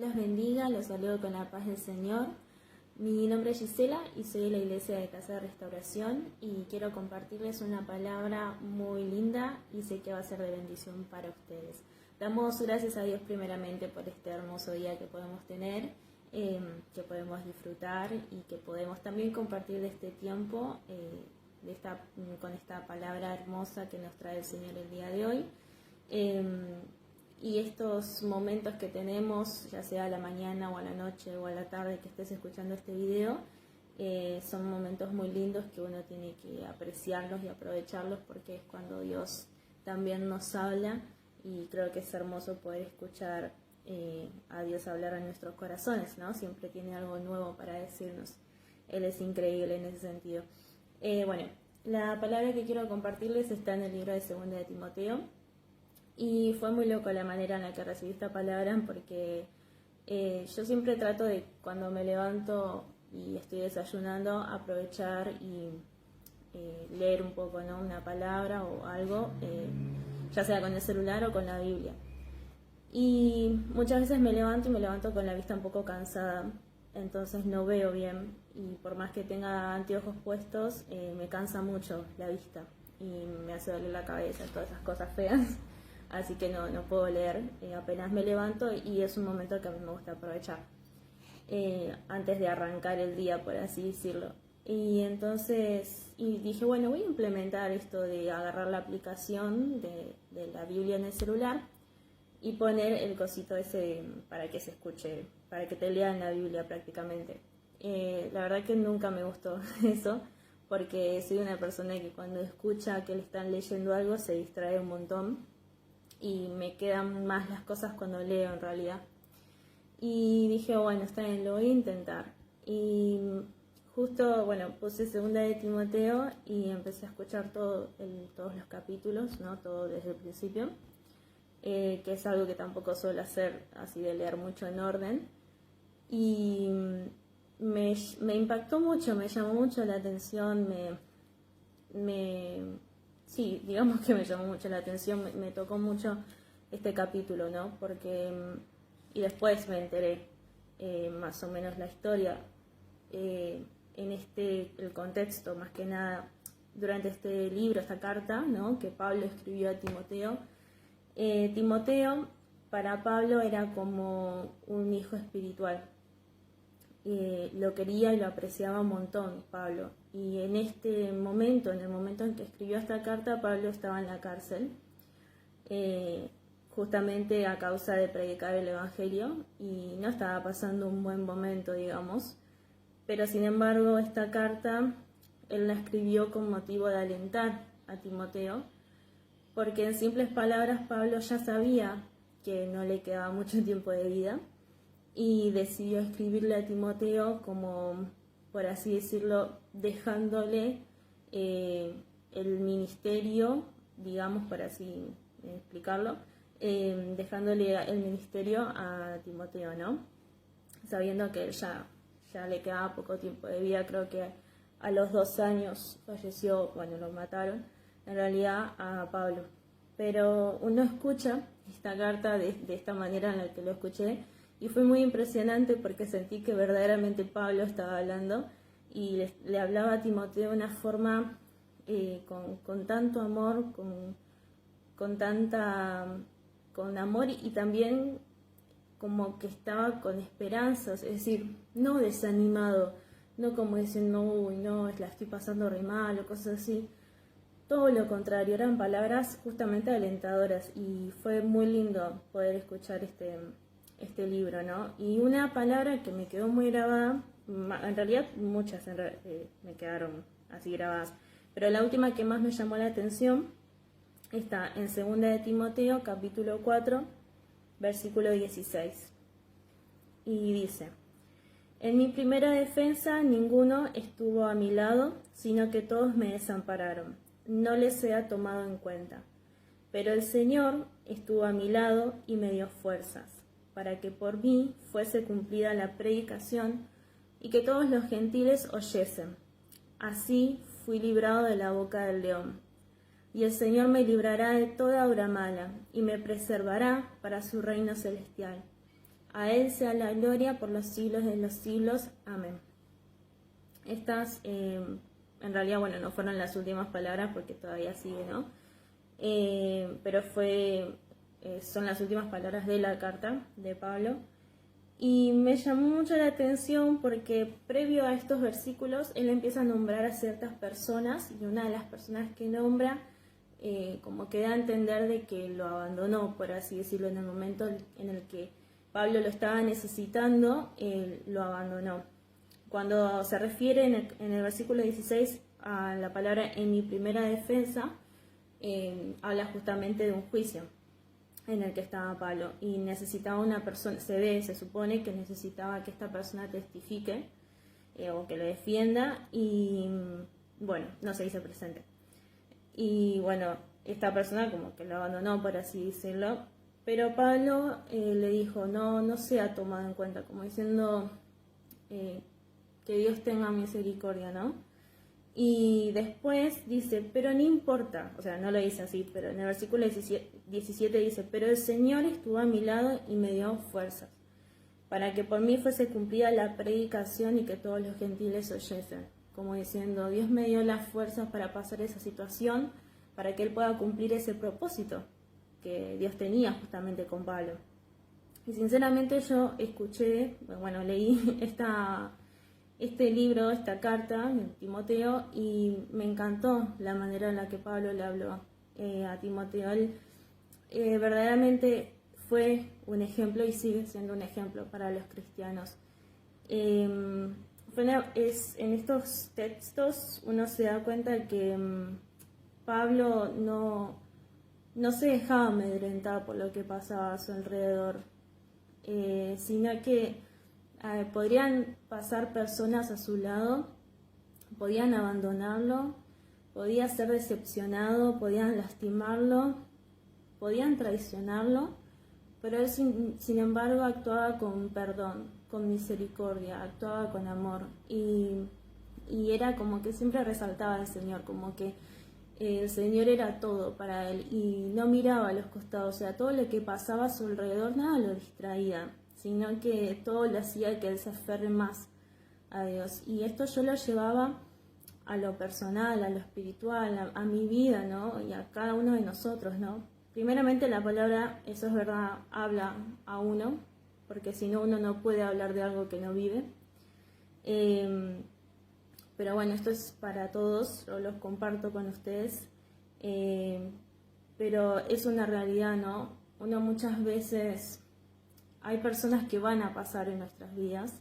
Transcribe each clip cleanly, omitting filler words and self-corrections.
los bendiga, los saludo con la paz del Señor. Mi nombre es Gisela y soy de la Iglesia de Casa de Restauración y quiero compartirles una palabra muy linda y sé que va a ser de bendición para ustedes. Damos gracias a Dios primeramente por este hermoso día que podemos tener, que podemos disfrutar y que podemos también compartir de este tiempo con esta palabra hermosa que nos trae el Señor el día de hoy. Y estos momentos que tenemos, ya sea a la mañana o a la noche o a la tarde que estés escuchando este video, son momentos muy lindos que uno tiene que apreciarlos y aprovecharlos porque es cuando Dios también nos habla y creo que es hermoso poder escuchar a Dios hablar en nuestros corazones, ¿no? Siempre tiene algo nuevo para decirnos. Él es increíble en ese sentido. Bueno, la palabra que quiero compartirles está en el libro de 2 de Timoteo. Y fue muy loco la manera en la que recibí esta palabra porque yo siempre trato de cuando me levanto y estoy desayunando aprovechar y leer un poco, ¿no? Una palabra o algo, ya sea con el celular o con la Biblia. Y muchas veces me levanto con la vista un poco cansada, entonces no veo bien y por más que tenga anteojos puestos me cansa mucho la vista y me hace doler la cabeza, todas esas cosas feas. Así que no puedo leer, apenas me levanto y es un momento que a mí me gusta aprovechar antes de arrancar el día, por así decirlo. Y entonces dije, bueno, voy a implementar esto de agarrar la aplicación de la Biblia en el celular y poner el cosito ese para que se escuche, para que te lean la Biblia prácticamente. La verdad que nunca me gustó eso, porque soy una persona que cuando escucha que le están leyendo algo se distrae un montón. Y me quedan más las cosas cuando leo en realidad. Y dije, bueno, está bien, lo voy a intentar. Y justo, bueno, puse 2 de Timoteo y empecé a escuchar todos los capítulos, ¿no? Todo desde el principio, que es algo que tampoco suelo hacer, así de leer mucho en orden. Y me impactó mucho, me llamó mucho la atención, sí, digamos que me llamó mucho la atención, me tocó mucho este capítulo, ¿no? Porque, y después me enteré más o menos la historia, en el contexto, más que nada, durante este libro, esta carta, ¿no? Que Pablo escribió a Timoteo. Timoteo, para Pablo, era como un hijo espiritual. Lo quería y lo apreciaba un montón Pablo, y en el momento en que escribió esta carta, Pablo estaba en la cárcel, justamente a causa de predicar el Evangelio, y no estaba pasando un buen momento, digamos, pero sin embargo esta carta él la escribió con motivo de alentar a Timoteo, porque en simples palabras Pablo ya sabía que no le quedaba mucho tiempo de vida, y decidió escribirle a Timoteo como, por así decirlo, dejándole el ministerio, digamos, por así explicarlo, dejándole el ministerio a Timoteo, ¿no? Sabiendo que ya le quedaba poco tiempo de vida, creo que a los 2 años falleció, bueno, lo mataron, en realidad a Pablo. Pero uno escucha esta carta de esta manera en la que lo escuché, y fue muy impresionante porque sentí que verdaderamente Pablo estaba hablando y le hablaba a Timoteo de una forma con tanto amor, con amor y también como que estaba con esperanzas, es decir, no desanimado, no como diciendo, uy, no, la estoy pasando re mal o cosas así. Todo lo contrario, eran palabras justamente alentadoras y fue muy lindo poder escuchar este libro, ¿no? Y una palabra que me quedó muy grabada, en realidad muchas me quedaron así grabadas, pero la última que más me llamó la atención está en 2 de Timoteo, capítulo 4, versículo 16. Y dice: en mi primera defensa ninguno estuvo a mi lado, sino que todos me desampararon. No les he tomado en cuenta. Pero el Señor estuvo a mi lado y me dio fuerzas, para que por mí fuese cumplida la predicación y que todos los gentiles oyesen. Así fui librado de la boca del león. Y el Señor me librará de toda obra mala y me preservará para su reino celestial. A Él sea la gloria por los siglos de los siglos. Amén. Estas, en realidad, bueno, no fueron las últimas palabras porque todavía sigue, ¿no? Pero son las últimas palabras de la carta de Pablo. Y me llamó mucho la atención porque previo a estos versículos él empieza a nombrar a ciertas personas, y una de las personas que nombra como que da a entender de que lo abandonó, por así decirlo, en el momento en el que Pablo lo estaba necesitando, él lo abandonó. Cuando se refiere en el versículo 16 a la palabra en mi primera defensa, habla justamente de un juicio en el que estaba Pablo y necesitaba una persona, se supone que necesitaba que esta persona testifique o que lo defienda, y bueno, no se hizo presente. Y bueno, esta persona como que lo abandonó, por así decirlo, pero Pablo le dijo, no sea tomado en cuenta, como diciendo que Dios tenga misericordia, ¿no? Y después dice, pero no importa, o sea, no lo dice así, pero en el versículo 17 dice, pero el Señor estuvo a mi lado y me dio fuerzas, para que por mí fuese cumplida la predicación y que todos los gentiles oyesen. Como diciendo, Dios me dio las fuerzas para pasar esa situación, para que Él pueda cumplir ese propósito que Dios tenía justamente con Pablo. Y sinceramente yo leí este libro, esta carta de Timoteo, y me encantó la manera en la que Pablo le habló a Timoteo. Él verdaderamente fue un ejemplo y sigue siendo un ejemplo para los cristianos. En estos textos uno se da cuenta que Pablo no se dejaba amedrentar por lo que pasaba a su alrededor, sino que podrían pasar personas a su lado, podían abandonarlo, podía ser decepcionado, podían lastimarlo, podían traicionarlo, pero él sin embargo actuaba con perdón, con misericordia, actuaba con amor, y era como que siempre resaltaba al Señor, como que el Señor era todo para él y no miraba a los costados, o sea, todo lo que pasaba a su alrededor nada lo distraía, sino que todo le hacía que él se aferre más a Dios. Y esto yo lo llevaba a lo personal, a lo espiritual, a mi vida, ¿no? Y a cada uno de nosotros, ¿no? Primeramente la palabra, eso es verdad, habla a uno, porque si no uno no puede hablar de algo que no vive. Pero bueno, esto es para todos, yo los comparto con ustedes, pero es una realidad, ¿no? Uno muchas veces, hay personas que van a pasar en nuestras vidas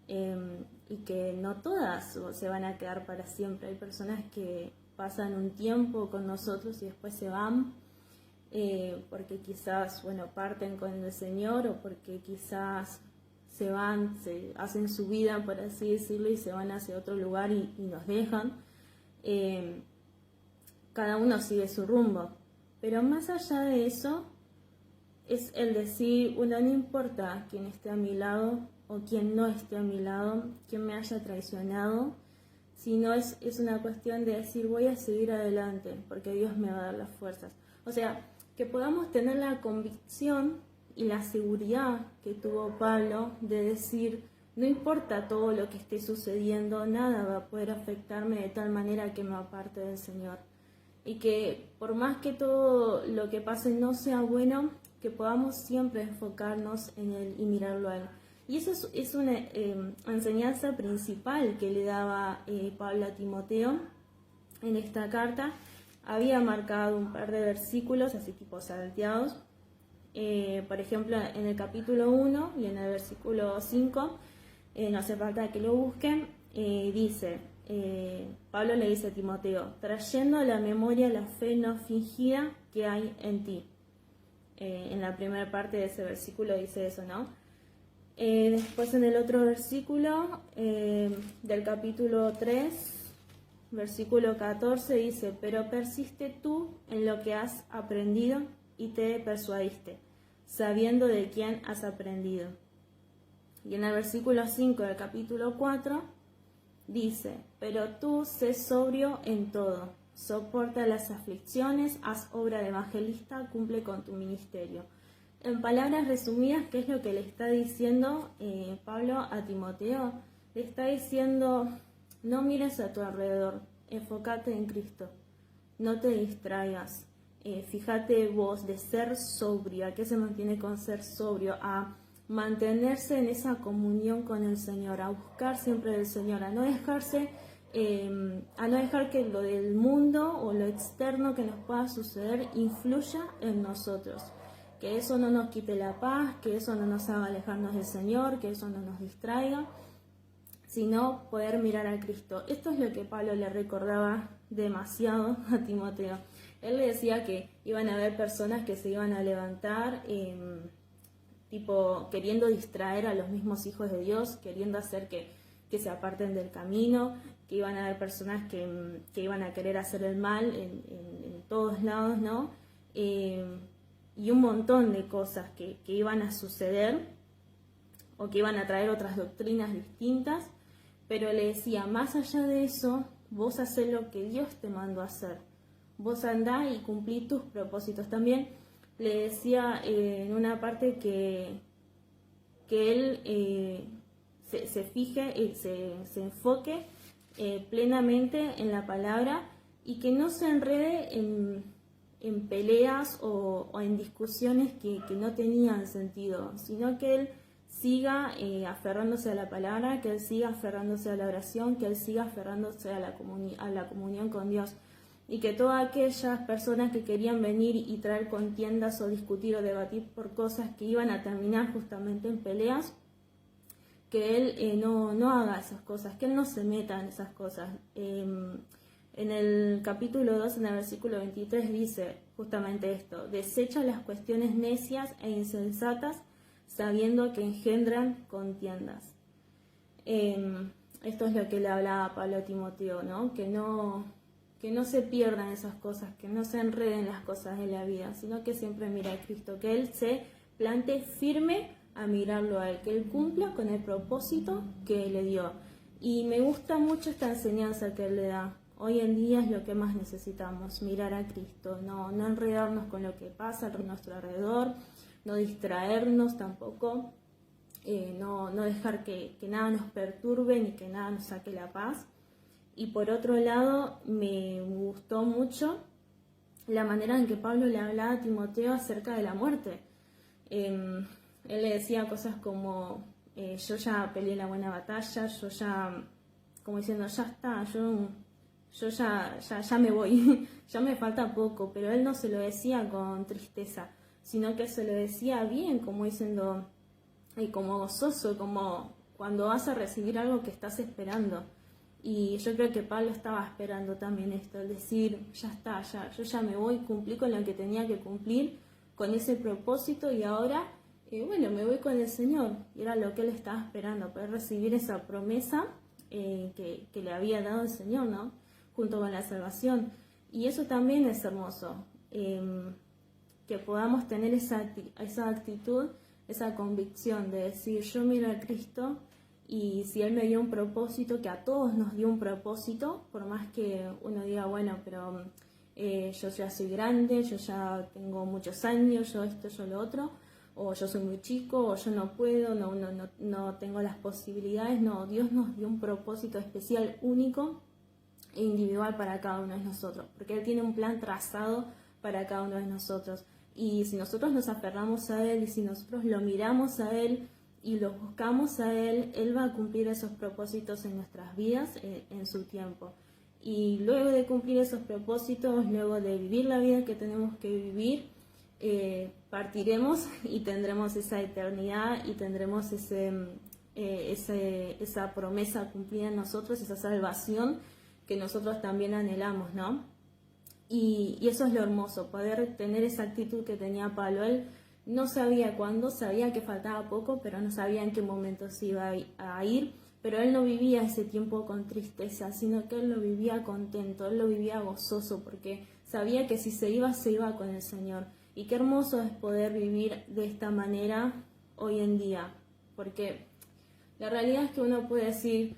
y que no todas se van a quedar para siempre. Hay personas que pasan un tiempo con nosotros y después se van porque quizás, parten con el Señor, o porque quizás se van, se hacen su vida, por así decirlo, y se van hacia otro lugar y nos dejan. Cada uno sigue su rumbo. Pero más allá de eso, es el decir, no importa quién esté a mi lado o quién no esté a mi lado, quién me haya traicionado, sino es una cuestión de decir, voy a seguir adelante, porque Dios me va a dar las fuerzas. O sea, que podamos tener la convicción y la seguridad que tuvo Pablo de decir, no importa todo lo que esté sucediendo, nada va a poder afectarme de tal manera que me aparte del Señor. Y que por más que todo lo que pase no sea bueno, que podamos siempre enfocarnos en Él y mirarlo a Él. Y eso es una enseñanza principal que le daba Pablo a Timoteo en esta carta. Había marcado un par de versículos, así tipo salteados. Por ejemplo, en el capítulo 1 y en el versículo 5, no hace falta que lo busquen, dice, Pablo le dice a Timoteo, trayendo a la memoria la fe no fingida que hay en ti. En la primera parte de ese versículo dice eso, ¿no? Después en el otro versículo del capítulo 3, versículo 14 dice, pero persiste tú en lo que has aprendido y te persuadiste, sabiendo de quién has aprendido. Y en el versículo 5 del capítulo 4 dice, pero tú sé sobrio en todo, soporta las aflicciones, haz obra de evangelista, cumple con tu ministerio. En palabras resumidas, ¿qué es lo que le está diciendo Pablo a Timoteo? Le está diciendo, no mires a tu alrededor, enfócate en Cristo, no te distraigas, fíjate vos de ser sobrio. ¿A qué se mantiene con ser sobrio? A mantenerse en esa comunión con el Señor, a buscar siempre del Señor, a no dejar que lo del mundo o lo externo que nos pueda suceder influya en nosotros. Que eso no nos quite la paz, que eso no nos haga alejarnos del Señor, que eso no nos distraiga, sino poder mirar a Cristo. Esto es lo que Pablo le recordaba demasiado a Timoteo. Él le decía que iban a haber personas que se iban a levantar, queriendo distraer a los mismos hijos de Dios, queriendo hacer que se aparten del camino, que iban a haber personas que iban a querer hacer el mal en todos lados, ¿no? Y un montón de cosas que iban a suceder o que iban a traer otras doctrinas distintas, pero le decía, más allá de eso, vos hacés lo que Dios te mandó a hacer, vos andá y cumplí tus propósitos. También le decía en una parte que él se fije, se enfoque plenamente en la palabra y que no se enrede en peleas o en discusiones que no tenían sentido, sino que él siga aferrándose a la palabra, que él siga aferrándose a la oración, que él siga aferrándose a la comunión con Dios, y que todas aquellas personas que querían venir y traer contiendas o discutir o debatir por cosas que iban a terminar justamente en peleas, que él no haga esas cosas, que él no se meta en esas cosas. En el capítulo 2, en el versículo 23, dice justamente esto: desecha las cuestiones necias e insensatas, sabiendo que engendran contiendas. Esto es lo que le hablaba Pablo a Timoteo, ¿no? Que no se pierdan esas cosas, que no se enreden las cosas de la vida, sino que siempre mire a Cristo, que él se plante firme a mirarlo a él, que él cumpla con el propósito que le dio. Y me gusta mucho esta enseñanza que él le da. Hoy en día es lo que más necesitamos, mirar a Cristo, no enredarnos con lo que pasa a nuestro alrededor, no distraernos tampoco, no dejar que nada nos perturbe ni que nada nos saque la paz. Y por otro lado, me gustó mucho la manera en que Pablo le hablaba a Timoteo acerca de la muerte. Él le decía cosas como, yo ya peleé la buena batalla, yo ya, como diciendo, ya está, yo ya me voy, ya me falta poco, pero él no se lo decía con tristeza, sino que se lo decía bien, como diciendo, como gozoso, como cuando vas a recibir algo que estás esperando. Y yo creo que Pablo estaba esperando también esto, el decir, ya está, yo ya me voy, cumplí con lo que tenía que cumplir, con ese propósito, y ahora, me voy con el Señor. Y era lo que él estaba esperando, poder recibir esa promesa que le había dado el Señor, ¿no? Junto con la salvación. Y eso también es hermoso, que podamos tener esa actitud, esa convicción de decir, yo miro a Cristo, y si Él me dio un propósito, que a todos nos dio un propósito, por más que uno diga, bueno, pero yo ya soy grande, yo ya tengo muchos años, yo esto, yo lo otro, o yo soy muy chico, o yo no puedo, no tengo las posibilidades. No, Dios nos dio un propósito especial, único e individual para cada uno de nosotros, porque Él tiene un plan trazado para cada uno de nosotros. Y si nosotros nos aferramos a Él, y si nosotros lo miramos a Él, y lo buscamos a Él, Él va a cumplir esos propósitos en nuestras vidas en su tiempo. Y luego de cumplir esos propósitos, luego de vivir la vida que tenemos que vivir, partiremos y tendremos esa eternidad y tendremos esa promesa cumplida en nosotros, esa salvación que nosotros también anhelamos, ¿no? Y eso es lo hermoso, poder tener esa actitud que tenía Pablo. Él no sabía cuándo, sabía que faltaba poco, pero no sabía en qué momento se iba a ir. Pero él no vivía ese tiempo con tristeza, sino que él lo vivía contento, él lo vivía gozoso, porque sabía que si se iba con el Señor. Y qué hermoso es poder vivir de esta manera hoy en día, porque la realidad es que uno puede decir,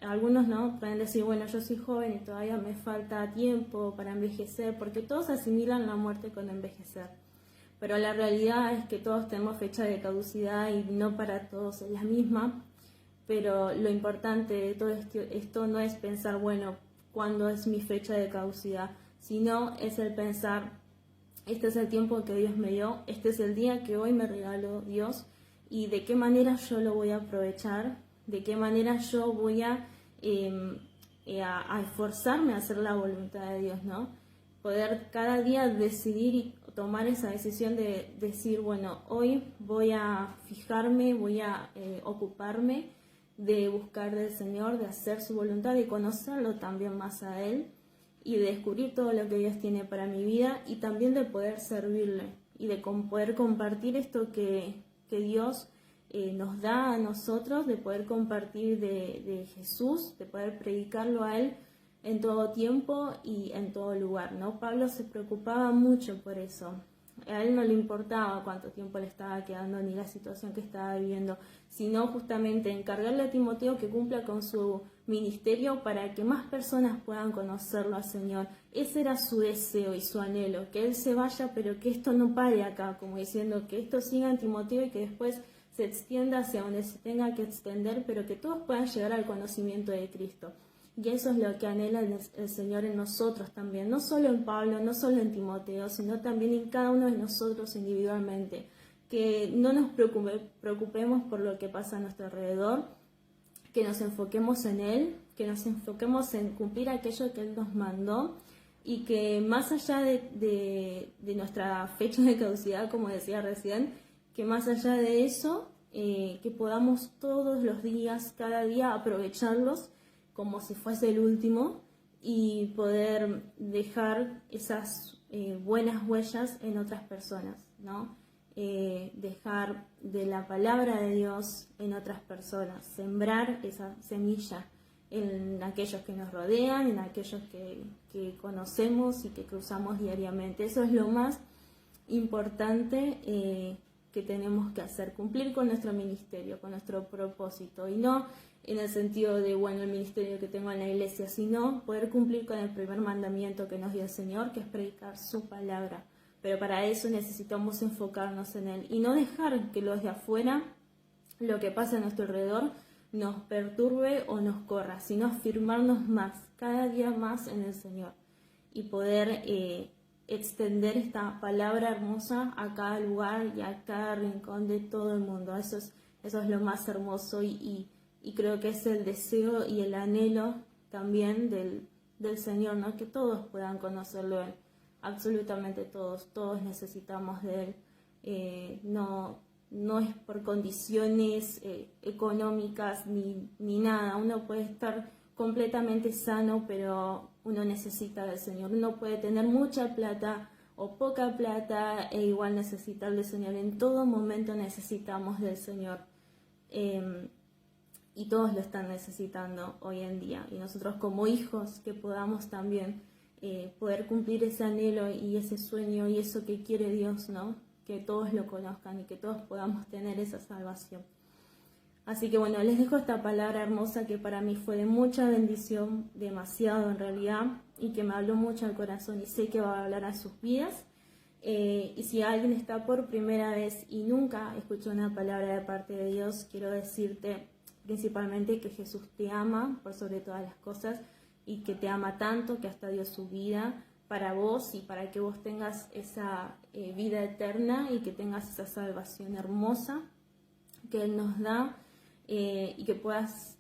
algunos no, pueden decir, bueno, yo soy joven y todavía me falta tiempo para envejecer, porque todos asimilan la muerte con envejecer. pero la realidad es que todos tenemos fecha de caducidad y no para todos es la misma. Pero lo importante de todo esto no es pensar, bueno, ¿cuándo es mi fecha de caducidad? Sino es el pensar, este es el tiempo que Dios me dio, este es el día que hoy me regaló Dios, y de qué manera yo lo voy a aprovechar, de qué manera yo voy a esforzarme a hacer la voluntad de Dios, ¿no? Poder cada día decidir y tomar esa decisión de decir, bueno, hoy voy a fijarme, voy a ocuparme de buscar del Señor, de hacer su voluntad, de conocerlo también más a Él y de descubrir todo lo que Dios tiene para mi vida y también de poder servirle y de poder compartir esto que Dios nos da a nosotros, de poder compartir de Jesús, de poder predicarlo a Él en todo tiempo y en todo lugar, ¿no? Pablo se preocupaba mucho por eso. A él no le importaba cuánto tiempo le estaba quedando ni la situación que estaba viviendo, sino justamente encargarle a Timoteo que cumpla con su ministerio para que más personas puedan conocerlo al Señor. Ese era su deseo y su anhelo, que él se vaya, pero que esto no pare acá, como diciendo que esto siga en Timoteo y que después se extienda hacia donde se tenga que extender, pero que todos puedan llegar al conocimiento de Cristo. Y eso es lo que anhela el Señor en nosotros también, no solo en Pablo, no solo en Timoteo, sino también en cada uno de nosotros individualmente. Que no nos preocupemos por lo que pasa a nuestro alrededor, que nos enfoquemos en Él, que nos enfoquemos en cumplir aquello que Él nos mandó y que más allá de nuestra fecha de caducidad, como decía recién, que más allá de eso, que podamos todos los días, cada día aprovecharlos como si fuese el último y poder dejar esas buenas huellas en otras personas, ¿no? Dejar de la palabra de Dios en otras personas, sembrar esa semilla en aquellos que nos rodean, en aquellos que conocemos y que cruzamos diariamente. Eso es lo más importante que tenemos que hacer, cumplir con nuestro ministerio, con nuestro propósito, y no en el sentido de, bueno, el ministerio que tengo en la iglesia, sino poder cumplir con el primer mandamiento que nos dio el Señor, que es predicar su palabra. Pero para eso necesitamos enfocarnos en Él y no dejar que los de afuera, lo que pasa a nuestro alrededor, nos perturbe o nos corra, sino afirmarnos más, cada día más en el Señor y poder extender esta palabra hermosa a cada lugar y a cada rincón de todo el mundo. Eso es lo más hermoso y creo que es el deseo y el anhelo también del Señor, ¿no? Que todos puedan conocerlo a Él, absolutamente todos necesitamos de Él. No es por condiciones económicas ni nada. Uno puede estar completamente sano, pero uno necesita del Señor. Uno puede tener mucha plata o poca plata e igual necesitar del Señor. En todo momento necesitamos del Señor. Y todos lo están necesitando hoy en día. Y nosotros como hijos que podamos también poder cumplir ese anhelo y ese sueño y eso que quiere Dios, ¿no? Que todos lo conozcan y que todos podamos tener esa salvación. Así que bueno, les dejo esta palabra hermosa que para mí fue de mucha bendición, demasiado en realidad, y que me habló mucho al corazón y sé que va a hablar a sus vidas. Y si alguien está por primera vez y nunca escuchó una palabra de parte de Dios, quiero decirte principalmente que Jesús te ama por sobre todas las cosas y que te ama tanto que hasta dio su vida para vos y para que vos tengas esa vida eterna y que tengas esa salvación hermosa que Él nos da y que puedas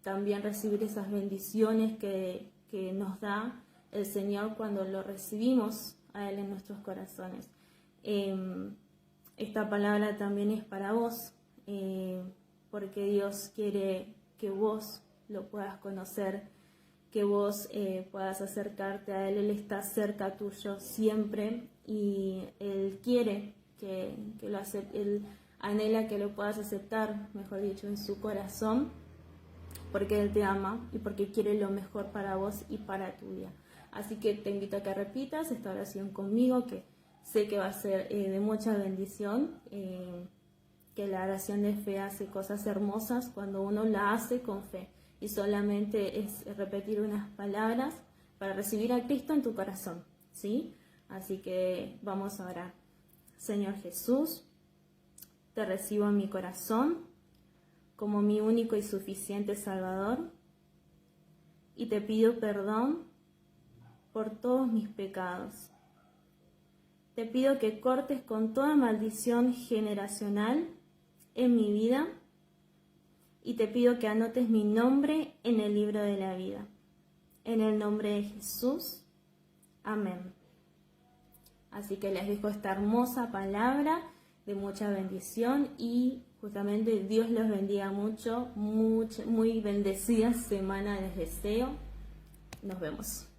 también recibir esas bendiciones que nos da el Señor cuando lo recibimos a Él en nuestros corazones. Esta palabra también es para vos, porque Dios quiere que vos lo puedas conocer, que vos puedas acercarte a Él. Él está cerca tuyo siempre y Él quiere que lo aceptes. Él anhela que lo puedas aceptar, mejor dicho, en su corazón, porque Él te ama y porque quiere lo mejor para vos y para tu vida. Así que te invito a que repitas esta oración conmigo, que sé que va a ser de mucha bendición, que la oración de fe hace cosas hermosas cuando uno la hace con fe. Y solamente es repetir unas palabras para recibir a Cristo en tu corazón, ¿sí? Así que vamos a orar. Señor Jesús, te recibo en mi corazón como mi único y suficiente Salvador y te pido perdón por todos mis pecados. Te pido que cortes con toda maldición generacional en mi vida y te pido que anotes mi nombre en el libro de la vida. En el nombre de Jesús. Amén. Así que les dejo esta hermosa palabra de mucha bendición y justamente Dios los bendiga mucho, muy bendecida semana les deseo. Nos vemos.